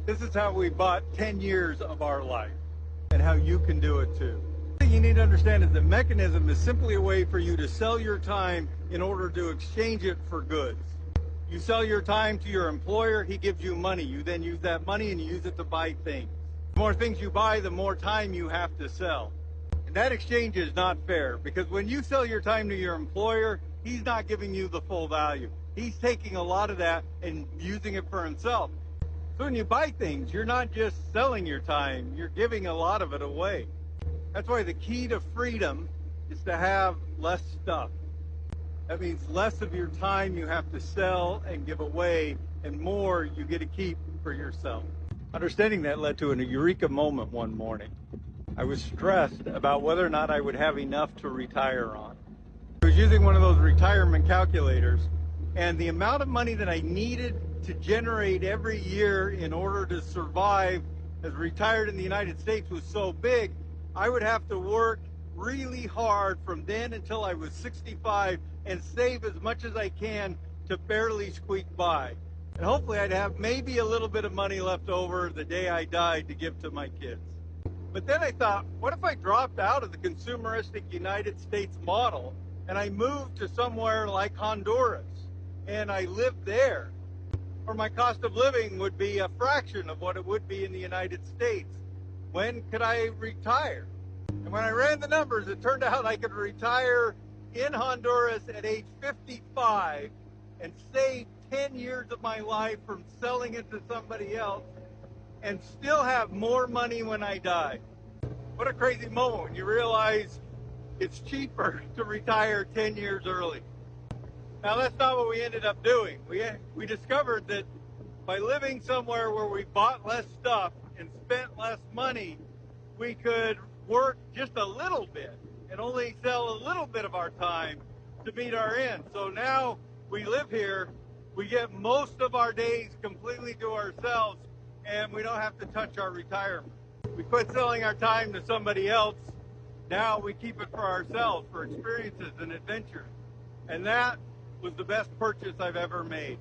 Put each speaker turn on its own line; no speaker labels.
This is how we bought 10 years of our life, and how you can do it too. The thing you need to understand is the mechanism is simply a way for you to sell your time in order to exchange it for goods. You sell your time to your employer, he gives you money. You then use that money and you use it to buy things. The more things you buy, the more time you have to sell. And that exchange is not fair, because when you sell your time to your employer, he's not giving you the full value. He's taking a lot of that and using it for himself. So when you buy things, you're not just selling your time, you're giving a lot of it away. That's why the key to freedom is to have less stuff. That means less of your time you have to sell and give away, and more you get to keep for yourself. Understanding that led to a eureka moment one morning. I was stressed about whether or not I would have enough to retire on. I was using one of those retirement calculators, and the amount of money that I needed to generate every year in order to survive as retired in the United States was so big, I would have to work really hard from then until I was 65 and save as much as I can to barely squeak by. And hopefully I'd have maybe a little bit of money left over the day I died to give to my kids. But then I thought, what if I dropped out of the consumeristic United States model and I moved to somewhere like Honduras and I lived there, where my cost of living would be a fraction of what it would be in the United States? When could I retire? And when I ran the numbers, it turned out I could retire in Honduras at age 55 and save 10 years of my life from selling it to somebody else and still have more money when I die. What a crazy moment when you realize it's cheaper to retire 10 years early. Now, that's not what we ended up doing. We discovered that by living somewhere where we bought less stuff and spent less money, we could work just a little bit and only sell a little bit of our time to meet our end. So now we live here, we get most of our days completely to ourselves, and we don't have to touch our retirement. We quit selling our time to somebody else. Now we keep it for ourselves, for experiences and adventures. And that was the best purchase I've ever made.